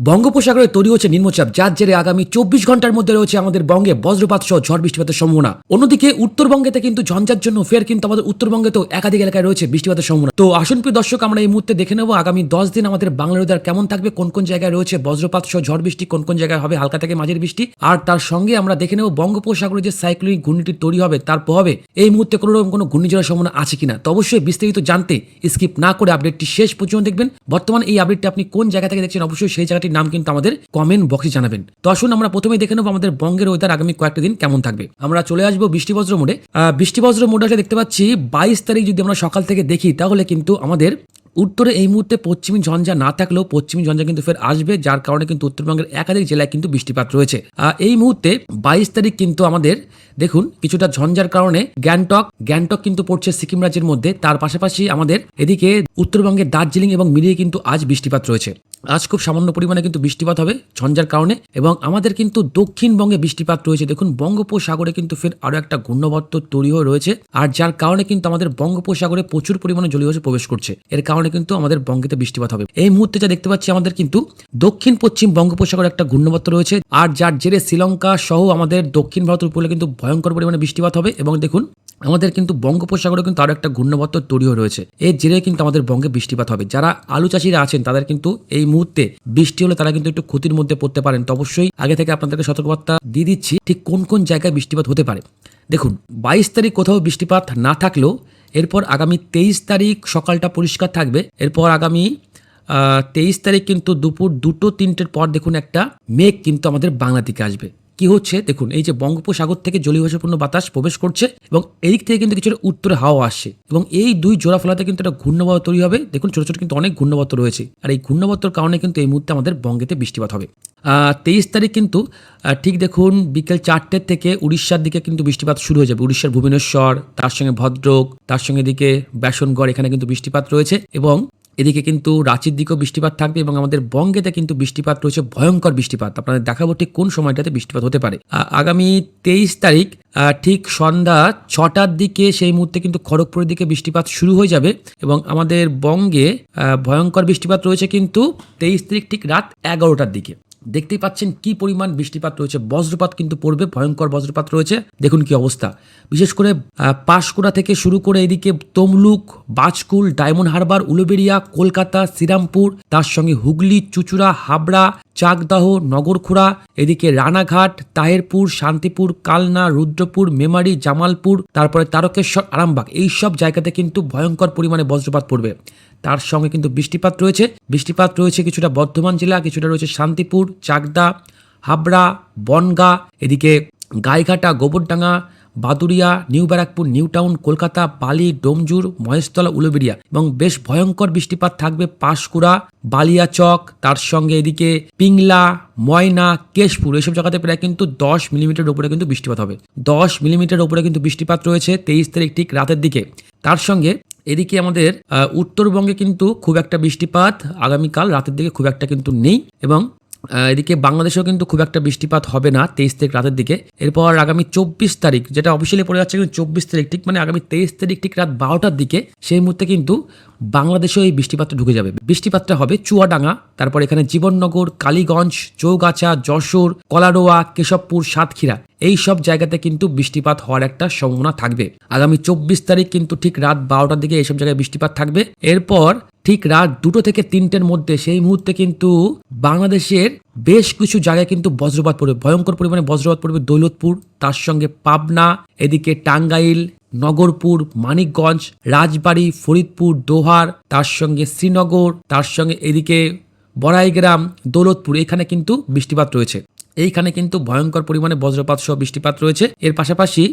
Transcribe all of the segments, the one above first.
বঙ্গোপসাগরে তৈরি হচ্ছে নিম্নচাপ, যার জেরে আগামী 24 ঘন্টার মধ্যে রয়েছে আমাদের বঙ্গে বজ্রপাত সহ ঝড় বৃষ্টিপাতের সম্ভাবনা। অন্যদিকে উত্তরবঙ্গেতে কিন্তু ঝঞ্ঝার জন্য ফের কিন্তু আমাদের উত্তরবঙ্গেতেও একাধিক এলাকায় রয়েছে বৃষ্টিপাতের সম্ভাবনা। তো আসুন প্রিয় দর্শক, আমরা এই মুহূর্তে দেখে নেব আগামী 10 দিন আমাদের বাংলার ওয়েদার কেমন থাকবে, কোন কোন জায়গায় রয়েছে বজ্রপাত সহ ঝড় বৃষ্টি, কোন কোন জায়গায় হবে হালকা থেকে মাঝের বৃষ্টি। আর তার সঙ্গে আমরা দেখে নেব বঙ্গোপসাগরে যে সাইক্লোনিক ঘূর্ণিটি তৈরি হবে তার প্রভাবে এই মুহূর্তে কোনো রকম কোনো ঘূর্ণিঝড়ের সম্ভাবনা আছে কিনা। তো অবশ্যই বিস্তারিত জানতে স্কিপ না করে আপডেটটি শেষ পর্যন্ত দেখবেন। বর্তমান এই আপডেটটি আপনি কোন জায়গা থেকে দেখছেন অবশ্যই সেই জায়গাটির নাম কিন্তু আমাদের কমেন্ট বক্সে জানাবেন। তো আসুন আমরা প্রথমেই দেখে নেব আমাদের বঙ্গের ওয়েদার আগামী কয়েকটা দিন কেমন থাকবে। আমরা চলে আসবো বৃষ্টিবজ্র মোডে। বৃষ্টিবজ্র মোডে আসলে দেখতে পাচ্ছি 22 তারিখ যদি আমরা সকাল থেকে দেখি তাহলে কিন্তু আমাদের উত্তরে এই মুহূর্তে পশ্চিমী ঝঞ্ঝা না থাকলেও পশ্চিমী ঝঞ্ঝা কিন্তু ফের আসবে, যার কারণে কিন্তু উত্তরবঙ্গের একাধিক জেলায় কিন্তু বৃষ্টিপাত রয়েছে। এই মুহূর্তে 22 তারিখ কিন্তু আমাদের দেখুন কিছুটা ঝঞ্ঝার কারণে গ্যাংটক কিন্তু পড়ছে সিকিম রাজ্যের মধ্যে। তার পাশাপাশি আমাদের এদিকে উত্তরবঙ্গের দার্জিলিং এবং মিলিয়ে কিন্তু আজ বৃষ্টিপাত রয়েছে। আজ খুব সামান্য পরিমাণে কিন্তু বৃষ্টিপাত হবে ঝঞ্ঝার কারণে, এবং আমাদের কিন্তু দক্ষিণবঙ্গে বৃষ্টিপাত রয়েছে। দেখুন বঙ্গোপসাগরে কিন্তু ফের আরো একটা ঘূর্ণাবর্ত তৈরি হয়ে রয়েছে, আর যার কারণে কিন্তু আমাদের বঙ্গোপসাগরে প্রচুর পরিমাণে জলীয়বাষ্প প্রবেশ করছে। এর কারণে কিন্তু আমাদের বঙ্গেতে বৃষ্টিপাত হবে। এই মুহূর্তে যা দেখতে পাচ্ছি আমাদের কিন্তু দক্ষিণ পশ্চিম বঙ্গোপসাগরে একটা ঘূর্ণাবর্ত রয়েছে, আর যার জেরে শ্রীলঙ্কা সহ আমাদের দক্ষিণ ভারতের উপরে কিন্তু ভয়ঙ্কর পরিমাণে বৃষ্টিপাত হবে। এবং দেখুন আমাদের কিন্তু বঙ্গোপসাগরে কিন্তু আরো একটা ঘূর্ণাবর্ত তৈরি হয়ে রয়েছে, এর জেরে কিন্তু আমাদের বঙ্গে বৃষ্টিপাত হবে। যারা আলু চাষিরা আছেন তাদের কিন্তু এই মুহূর্তে বৃষ্টি হলে তারা কিন্তু একটু ক্ষতির মধ্যে পড়তে পারেন। তো অবশ্যই আগে থেকে আপনাদেরকে সতর্কবার্তা দিয়ে দিচ্ছি ঠিক কোন কোন জায়গায় বৃষ্টিপাত হতে পারে। দেখুন 22 তারিখ কোথাও বৃষ্টিপাত না থাকলেও এরপর আগামী 23 তারিখ সকালটা পরিষ্কার থাকবে। এরপর আগামী 23 তারিখ কিন্তু দুপুর 2-3টের পর দেখুন একটা মেঘ কিন্তু আমাদের বাংলা দিকে আসবে। কি হচ্ছে দেখুন, এই যে বঙ্গোপসাগর থেকে জলীয়বাষ্পপূর্ণ বাতাস প্রবেশ করছে এবং এই দিক থেকে কিন্তু কিছুটা উত্তরে হাওয়া আসছে, এবং এই দুই জোড়া ফলাতে কিন্তু একটা ঘূর্ণাবর্ত তৈরি হবে। দেখুন ছোট ছোট কিন্তু অনেক ঘূর্ণাবর্ত রয়েছে, আর এই ঘূর্ণাবর্তর কারণে কিন্তু এই মুহূর্তে আমাদের বঙ্গেতে বৃষ্টিপাত হবে। 23 তারিখ কিন্তু ঠিক দেখুন বিকেল 4টের থেকে উড়িষ্যার দিকে কিন্তু বৃষ্টিপাত শুরু হয়ে যাবে। উড়িষ্যার ভুবনেশ্বর, তার সঙ্গে ভদ্রক, তার সঙ্গে এদিকে ব্যাসনগড়, এখানে কিন্তু বৃষ্টিপাত রয়েছে, এবং এদিকে কিন্তু রাঁচির দিকেও বৃষ্টিপাত থাকবে। এবং আমাদের বঙ্গেতে কিন্তু বৃষ্টিপাত রয়েছে, ভয়ঙ্কর বৃষ্টিপাত। আপনাদের দেখাবো ঠিক কোন সময়টাতে বৃষ্টিপাত হতে পারে। আগামী 23 তারিখ ঠিক সন্ধ্যা 6টার দিকে সেই মুহূর্তে কিন্তু খড়গপুরের দিকে বৃষ্টিপাত শুরু হয়ে যাবে, এবং আমাদের বঙ্গে ভয়ঙ্কর বৃষ্টিপাত রয়েছে কিন্তু 23 তারিখ ঠিক রাত 11টার দিকে। দেখতেই পাচ্ছেন কি পরিমাণ বৃষ্টিপাত রয়েছে, বজ্রপাত কিন্তু পড়বে, ভয়ঙ্কর বজ্রপাত রয়েছে। দেখুন কি অবস্থা, বিশেষ করে পাঁশকুড়া থেকে শুরু করে এদিকে তমলুক, বাজকুল, ডায়মন্ড হারবার, উলুবেড়িয়া, কলকাতা, শ্রীরামপুর, তার সঙ্গে হুগলি, চুচুড়া, হাবড়া, চাকদাহ, নগরখোড়া, এদিকে রানাঘাট, তাহেরপুর, শান্তিপুর, কালনা, রুদ্রপুর, মেমারি, জামালপুর, তারপরে তারকেশ্বর, আরামবাগ, এই সব জায়গাতে কিন্তু ভয়ঙ্কর পরিমাণে বজ্রপাত পড়বে। তার সঙ্গে কিন্তু বৃষ্টিপাত রয়েছে কিছুটা বর্ধমান জেলা, কিছুটা রয়েছে শান্তিপুর, চাকদা, হাবড়া, বনগাঁ, এদিকে Gaighata, Gobardanga, Baduria, new Barrackpore, new town, Kolkata, বালি, ডোমজুর, মহেশতলা, উলুবেড়িয়া, এবং বেশ ভয়ঙ্কর বৃষ্টিপাত থাকবে পাঁশকুড়া, বালিয়াচক, তার সঙ্গে এদিকে পিংলা, ময়না, কেশপুর, এইসব জায়গাতে প্রায় কিন্তু 10 মিলিমিটার উপরে কিন্তু বৃষ্টিপাত হবে। 10 মিলিমিটার উপরে কিন্তু বৃষ্টিপাত রয়েছে 23 তারিখ ঠিক রাতের দিকে। তার সঙ্গে এদিকে আমাদের উত্তরবঙ্গে কিন্তু খুব একটা বৃষ্টিপাত আগামীকাল রাতের দিকে খুব একটা কিন্তু নেই, এবং এদিকে বাংলাদেশেও কিন্তু খুব একটা বৃষ্টিপাত হবে না 23 তারিখ রাতের দিকে। এরপর আগামী 24 তারিখ, যেটা অফিসিয়ালি পড়ে যাচ্ছে কিন্তু 24 তারিখ ঠিক মানে আগামী 23 তারিখ ঠিক রাত 12টার দিকে, সেই মুহূর্তে কিন্তু বাংলাদেশেও এই বৃষ্টিপাতটা ঢুকে যাবে। বৃষ্টিপাতটা হবে চুয়াডাঙ্গা, তারপর এখানে জীবননগর, কালীগঞ্জ, চৌগাছা, যশোর, কলারোয়া, কেশবপুর, সাতক্ষীরা, এই সব জায়গাতে কিন্তু বৃষ্টিপাত হওয়ার একটা সম্ভাবনা থাকবে। আগামী 24 তারিখ কিন্তু ঠিক রাত 12টার দিকে এইসব জায়গায় বৃষ্টিপাত থাকবে। এরপর ঠিক রাত 2টো থেকে 3টের মধ্যে সেই মুহূর্তে কিন্তু বাংলাদেশের বেশ কিছু জায়গায় কিন্তু বজ্রপাত পড়বে, ভয়ঙ্কর পরিমাণে বজ্রপাত পড়বে। দৌলতপুর, তার সঙ্গে পাবনা, এদিকে টাঙ্গাইল, নগরপুর, মানিকগঞ্জ, রাজবাড়ী, ফরিদপুর, দোহার, তার সঙ্গে শ্রীনগর, তার সঙ্গে এদিকে বড়াইগ্রাম, দৌলতপুর, এখানে কিন্তু বৃষ্টিপাত রয়েছে। এইখানে কিন্তু ভয়ঙ্কর পরিমাণে বজ্রপাত সহ বৃষ্টিপাত রয়েছে। এর পাশাপাশি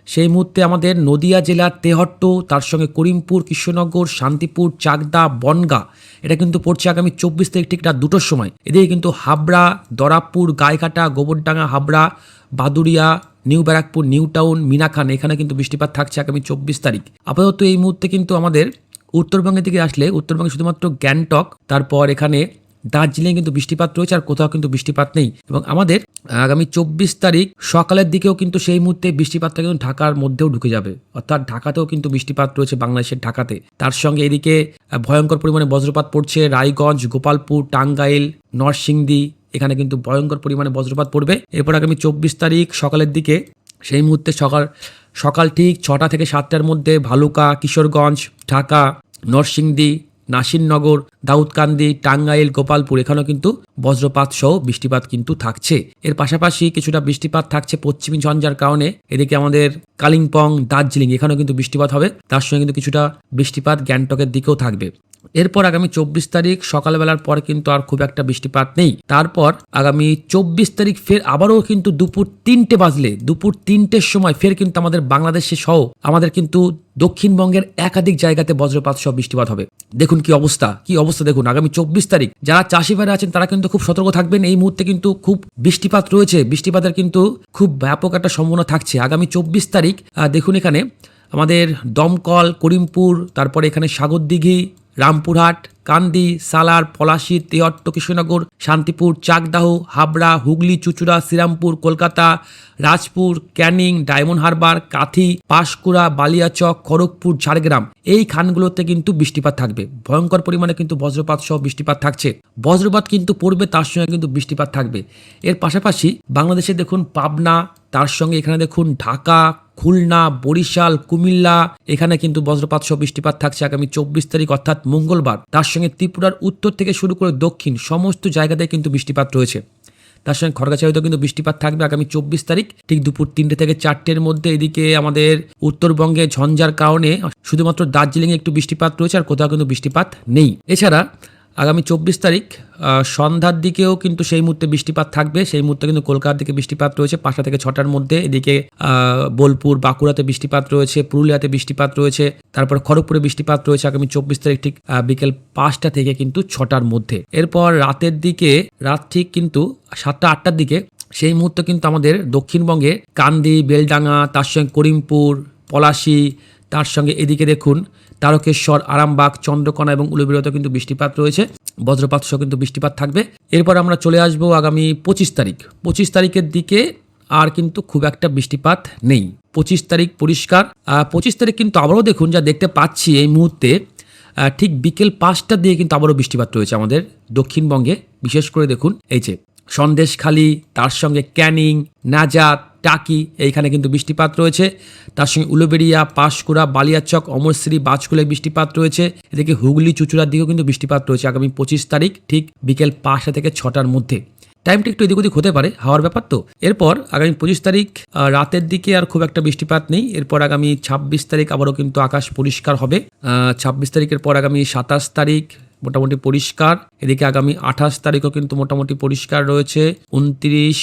সেই মুহূর্তে আমাদের নদিয়া জেলার তেহট্ট, তার সঙ্গে করিমপুর, কৃষ্ণনগর, শান্তিপুর, চাকদা, বনগাঁ, এটা কিন্তু পড়ছে আগামী 24 তারিখ ঠিক রাত 2টোর সময়। এদিকে কিন্তু Habra, Darabpur, Gaighata, Gobardanga, Habra, Baduria, new Barrackpore, new town, Minakhan, এখানে কিন্তু বৃষ্টিপাত থাকছে আগামী 24 তারিখ। আপাতত এই মুহূর্তে কিন্তু আমাদের উত্তরবঙ্গের দিকে আসলে উত্তরবঙ্গে শুধুমাত্র গ্যাংটক, তারপর এখানে দার্জিলিং কিন্তু বৃষ্টিপাত রয়েছে, আর কোথাও কিন্তু বৃষ্টিপাত নেই। এবং আমাদের আগামী 24 তারিখ সকালের দিকেও কিন্তু সেই মুহূর্তে বৃষ্টিপাতটা কিন্তু ঢাকার মধ্যেও ঢুকে যাবে, অর্থাৎ ঢাকাতেও কিন্তু বৃষ্টিপাত রয়েছে, বাংলাদেশের ঢাকাতে। তার সঙ্গে এদিকে ভয়ঙ্কর পরিমাণে বজ্রপাত পড়ছে রায়গঞ্জ, গোপালপুর, টাঙ্গাইল, নরসিংদী, এখানে কিন্তু ভয়ঙ্কর পরিমাণে বজ্রপাত পড়বে। এরপর আগামী 24 তারিখ সকালের দিকে সেই মুহূর্তে সকাল ঠিক 6টা থেকে 7টার মধ্যে ভালুকা, কিশোরগঞ্জ, ঢাকা, নরসিংদী, নাসিরনগর, দাউদকান্দি, টাঙ্গাইল, গোপালপুর, এখানেও কিন্তু বজ্রপাত সহ বৃষ্টিপাত কিন্তু থাকছে। এর পাশাপাশি কিছুটা বৃষ্টিপাত থাকছে পশ্চিমী ঝঞ্ঝার কারণে, এদিকে আমাদের কালিম্পং, দার্জিলিং, এখানেও কিন্তু বৃষ্টিপাত হবে। তার সঙ্গে কিন্তু কিছুটা বৃষ্টিপাত গ্যাংটকের দিকেও থাকবে। এরপর আগামী 24 তারিখ সকালবেলার পর কিন্তু আর খুব একটা বৃষ্টিপাত নেই। তারপর আগামী 24 তারিখ ফের আবারও কিন্তু দুপুর 3টে বাজলে, দুপুর 3টের সময় ফের কিন্তু আমাদের বাংলাদেশে সহ আমাদের কিন্তু দক্ষিণবঙ্গের একাধিক জায়গাতে বজ্রপাত সহ বৃষ্টিপাত হবে। দেখুন কি অবস্থা দেখুন। আগামী 24 তারিখ যারা চাষি ভাইরা আছেন তারা কিন্তু খুব সতর্ক থাকবেন। এই মুহূর্তে কিন্তু খুব বৃষ্টিপাত রয়েছে, বৃষ্টিপাতের কিন্তু খুব ব্যাপক একটা সম্ভাবনা থাকছে আগামী 24 তারিখ। দেখুন এখানে আমাদের দমকল, করিমপুর, তারপরে এখানে সাগরদিঘি, রামপুরহাট, কান্দি, সালার, পলাশী, তেহট্ট, কৃষ্ণনগর, শান্তিপুর, চাকদাহ, হাবড়া, হুগলি, চুচুড়া, শ্রীরামপুর, কলকাতা, রাজপুর, ক্যানিং, ডায়মন্ড হারবার, কাথি, পাঁশকুড়া, বালিয়াচক, খড়গপুর, ঝাড়গ্রাম, এই খানগুলোতে কিন্তু বৃষ্টিপাত থাকবে। ভয়ঙ্কর পরিমাণে কিন্তু বজ্রপাত সহ বৃষ্টিপাত থাকছে। বজ্রপাত কিন্তু পড়বে, তার সঙ্গে কিন্তু বৃষ্টিপাত থাকবে। এর পাশাপাশি বাংলাদেশে দেখুন পাবনা, তার সঙ্গে এখানে দেখুন ঢাকা, খুলনা, বরিশাল, কুমিল্লা, এখানে কিন্তু বজ্রপাত সহ বৃষ্টিপাত থাকছে আগামী 24 তারিখ অর্থাৎ মঙ্গলবার। তার সঙ্গে ত্রিপুরার উত্তর থেকে শুরু করে দক্ষিণ সমস্ত জায়গাতে কিন্তু বৃষ্টিপাত রয়েছে। তার সঙ্গে খড়গাছিয়াতেও কিন্তু বৃষ্টিপাত থাকবে আগামী 24 তারিখ ঠিক দুপুর 3টে থেকে 4টের মধ্যে। এদিকে আমাদের উত্তরবঙ্গে ঝঞ্ঝার কারণে শুধুমাত্র দার্জিলিংয়ে একটু বৃষ্টিপাত রয়েছে, আর কোথাও কিন্তু বৃষ্টিপাত নেই। এছাড়া আগামী 24 তারিখ সন্ধ্যার দিকেও কিন্তু সেই মুহূর্তে বৃষ্টিপাত থাকবে। সেই মুহূর্তে কিন্তু কলকাতার দিকে বৃষ্টিপাত রয়েছে 5টা থেকে 6টার মধ্যে। এদিকে বোলপুর, বাঁকুড়াতে বৃষ্টিপাত রয়েছে, পুরুলিয়াতে বৃষ্টিপাত রয়েছে, তারপর খড়গপুরে বৃষ্টিপাত রয়েছে আগামী 24 তারিখ ঠিক বিকেল 5টা থেকে কিন্তু 6টার মধ্যে। এরপর রাতের দিকে, রাত ঠিক কিন্তু 7টা-8টার দিকে সেই মুহূর্তে কিন্তু আমাদের দক্ষিণবঙ্গে কান্দি, বেলডাঙ্গা, তার সঙ্গে করিমপুর, পলাশী, তার সঙ্গে এদিকে দেখুন তারকেশ্বর, আরামবাগ, চন্দ্রকোনা এবং উলুবেড়িয়াতেও কিন্তু বৃষ্টিপাত রয়েছে, বজ্রপাত সহ কিন্তু বৃষ্টিপাত থাকবে। এরপর আমরা চলে আসব আগামী 25 তারিখ। 25 তারিখের দিকে আর কিন্তু খুব একটা বৃষ্টিপাত নেই। 25 তারিখ পরিষ্কার। 25 তারিখ কিন্তু আবারও দেখুন যা দেখতে পাচ্ছি এই মুহূর্তে ঠিক বিকেল 5টার দিকে কিন্তু আবারও বৃষ্টিপাত রয়েছে আমাদের দক্ষিণবঙ্গে। বিশেষ করে দেখুন এই যে সন্দেশখালী, তার সঙ্গে ক্যানিং, নাজাত, টাকি, এইখানে কিন্তু বৃষ্টিপাত রয়েছে। তার সঙ্গে উলুবেড়িয়া, পাঁশকুড়া, বালিয়াচক, অমরশ্রী, বাজকুলায় বৃষ্টিপাত রয়েছে। এদিকে হুগলি, চুচুড়ার দিকেও কিন্তু বৃষ্টিপাত রয়েছে আগামী 25 তারিখ ঠিক বিকেল 5টা থেকে 6টার মধ্যে। টাইমটা একটু এদিক ওদিক হতে পারে, হাওয়ার ব্যাপার তো। এরপর আগামী 25 তারিখ রাতের দিকে আর খুব একটা বৃষ্টিপাত নেই। এরপর আগামী 26 তারিখ আবারও কিন্তু আকাশ পরিষ্কার হবে। 26 তারিখের পর আগামী 27 তারিখ মোটামুটি পরিষ্কার। এদিকে আগামী 28 তারিখও কিন্তু মোটামুটি পরিষ্কার রয়েছে। 29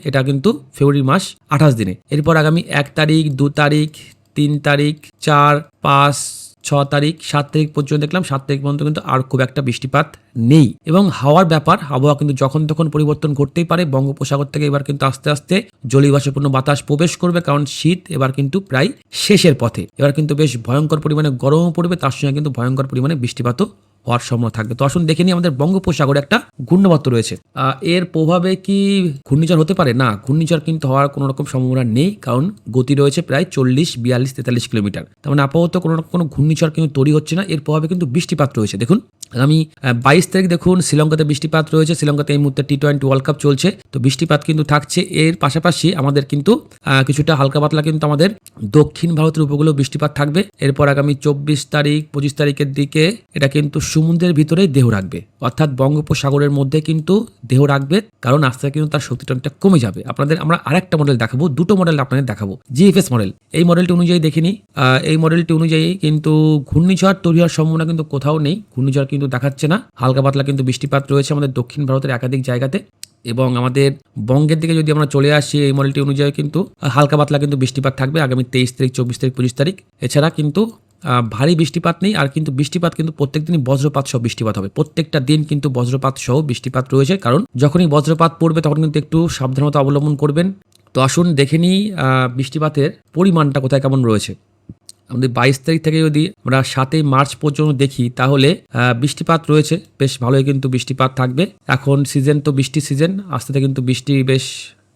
এটা কিন্তু ফেব্রুয়ারি মাস 28 দিনে। এরপর আগামী 1 তারিখ, 2 তারিখ, 3 তারিখ, 4, 5, 6 তারিখ, 7 তারিখ পর্যন্ত দেখলাম। 7 তারিখ পর্যন্ত কিন্তু আর খুব একটা বৃষ্টিপাত নেই। এবং হাওয়ার ব্যাপার, আবহাওয়া কিন্তু যখন তখন পরিবর্তন করতেই পারে। বঙ্গোপসাগর থেকে এবার কিন্তু আস্তে আস্তে জলীয়বাষ্পপূর্ণ বাতাস প্রবেশ করবে, কারণ শীত এবার কিন্তু প্রায় শেষের পথে। এবার কিন্তু বেশ ভয়ঙ্কর পরিমাণে গরমও পড়বে, তার সঙ্গে কিন্তু ভয়ঙ্কর পরিমাণে বৃষ্টিপাতও হওয়ার সম্ভাবনা থাকবে। তো আসুন দেখে নিই আমাদের বঙ্গোপসাগরে একটা ঘূর্ণাবর্ত রয়েছে, এর প্রভাবে কি ঘূর্ণিঝড় হতে পারে? না, ঘূর্ণিঝড় কিন্তু হওয়ার কোনো রকম সম্ভাবনা নেই, কারণ গতি রয়েছে প্রায় 40, 42, 43 কিলোমিটার। তার মানে আপাতত কোনো ঘূর্ণিঝড় কিন্তু তৈরি হচ্ছে না। এর প্রভাবে কিন্তু বৃষ্টিপাত রয়েছে। দেখুন আগামী 22 তারিখ দেখুন শ্রীলঙ্কাতে বৃষ্টিপাত রয়েছে। শ্রীলঙ্কাতে এই মুহূর্তে T20 ওয়ার্ল্ড কাপ চলছে, তো বৃষ্টিপাত কিন্তু থাকছে। এর পাশাপাশি আমাদের কিন্তু কিছুটা হালকা পাতলা কিন্তু আমাদের দক্ষিণ ভারতের উপকূলেও বৃষ্টিপাত থাকবে। এরপর আগামী 24 তারিখ, 25 তারিখের দিকে এটা কিন্তু সমুদ্রের ভিতরে দেহ রাখবে, অর্থাৎ বঙ্গোপসাগরের মধ্যে কিন্তু দেহ রাখবে, কারণ আস্তে আস্তে কিন্তু তার শক্তিটা অনেকটা কমে যাবে। আমরা আরেকটা মডেল দেখাবো, দুটো মডেল আপনাদের দেখাবো। জিএফএস মডেল, এই মডেলটি অনুযায়ী দেখিনি। এই মডেলটি অনুযায়ী কিন্তু ঘূর্ণিঝড় তৈরি হওয়ার সম্ভাবনা কিন্তু কোথাও নেই, ঘূর্ণিঝড় কিন্তু দেখাচ্ছে না। হালকা পাতলা কিন্তু বৃষ্টিপাত রয়েছে আমাদের দক্ষিণ ভারতের একাধিক জায়গাতে। এবং আমাদের বঙ্গের দিকে যদি আমরা চলে আসি, এই মডেলটি অনুযায়ী কিন্তু হালকা পাতলা কিন্তু বৃষ্টিপাত থাকবে আগামী 23 তারিখ, 24 তারিখ, 25 তারিখ। এছাড়া কিন্তু ভারী বৃষ্টিপাত নেই। আর কিন্তু বৃষ্টিপাত কিন্তু প্রত্যেক দিনই বজ্রপাত সহ বৃষ্টিপাত হবে, প্রত্যেকটা দিন কিন্তু বজ্রপাত সহ বৃষ্টিপাত রয়েছে। কারণ যখনই বজ্রপাত পড়বে তখন কিন্তু একটু সাবধানতা অবলম্বন করবেন। তো আসুন দেখে নিই বৃষ্টিপাতের পরিমাণটা কোথায় কেমন রয়েছে। আমাদের 22 তারিখ থেকে যদি আমরা 7 মার্চ পর্যন্ত দেখি তাহলে বৃষ্টিপাত রয়েছে, বেশ ভালোই কিন্তু বৃষ্টিপাত থাকবে। এখন সিজন তো বৃষ্টি সিজন, আস্তে আস্তে কিন্তু বৃষ্টি বেশ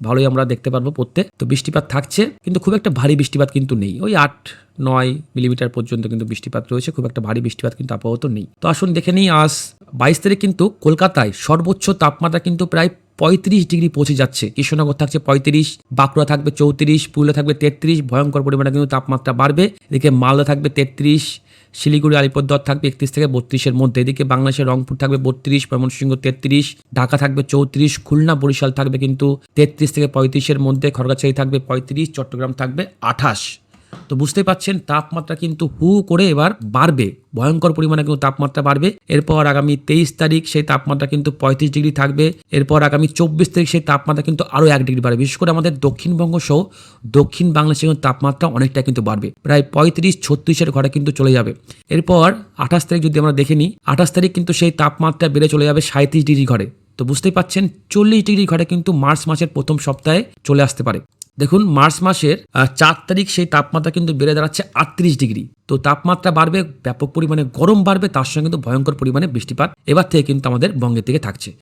ভালোই আমরা দেখতে পারবো পড়তে। তো বৃষ্টিপাত থাকছে, কিন্তু খুব একটা ভারী বৃষ্টিপাত কিন্তু নেই, ওই 8-9 মিলিমিটার পর্যন্ত কিন্তু বৃষ্টিপাত রয়েছে, খুব একটা ভারী বৃষ্টিপাত কিন্তু আপাতত নেই। তো আসুন দেখে নিই, আজ 22 তারিখ কিন্তু কলকাতায় সর্বোচ্চ তাপমাত্রা কিন্তু প্রায় 35 ডিগ্রি পৌঁছে যাচ্ছে। কৃষ্ণনগর থাকছে 35, বাঁকুড়া থাকবে 34, পুরুলিয়া থাকবে 33, ভয়ঙ্কর পরিমাণে কিন্তু তাপমাত্রা বাড়বে। এদিকে মালদা থাকবে 33, শিলিগুড়ি আলিপুরদুয়ার থাকবে 31 থেকে 32-এর মধ্যে। এদিকে বাংলাদেশের রংপুর থাকবে 32, ময়মনসিংহ 33, ঢাকা থাকবে 34, খুলনা বরিশাল থাকবে কিন্তু 33 থেকে 35-এর মধ্যে, খড়গড়াছড়ি থাকবে 35, চট্টগ্রাম থাকবে 28। তো বুঝতেই পাচ্ছেন তাপমাত্রা কিন্তু হু করে এবার বাড়বে, ভয়ঙ্কর পরিমাণে কিন্তু তাপমাত্রা বাড়বে। এরপর আগামী 23 তারিখ সেই তাপমাত্রা কিন্তু 35 ডিগ্রি থাকবে। এরপর আগামী 24 তারিখ সেই তাপমাত্রা কিন্তু আরও 1 ডিগ্রি বাড়বে। বিশেষ করে আমাদের দক্ষিণবঙ্গ সহ দক্ষিণ বাংলাদেশের কিন্তু তাপমাত্রা অনেকটা কিন্তু বাড়বে, প্রায় 35-36-এর ঘরে কিন্তু চলে যাবে। এরপর 28 তারিখ যদি আমরা দেখে নিই, 28 তারিখ কিন্তু সেই তাপমাত্রা বেড়ে চলে যাবে 37 ডিগ্রি ঘরে। তো বুঝতেই পাচ্ছেন 40 ডিগ্রি ঘরে কিন্তু মার্চ মাসের প্রথম সপ্তাহে চলে আসতে পারে। দেখুন মার্চ মাসের 4 তারিখ সেই তাপমাত্রা কিন্তু বেড়ে দাঁড়াচ্ছে 38 ডিগ্রি। তো তাপমাত্রা বাড়বে, ব্যাপক পরিমাণে গরম বাড়বে, তার সঙ্গে কিন্তু ভয়ঙ্কর পরিমাণে বৃষ্টিপাত এবার থেকে কিন্তু আমাদের বঙ্গের দিকে থাকছে।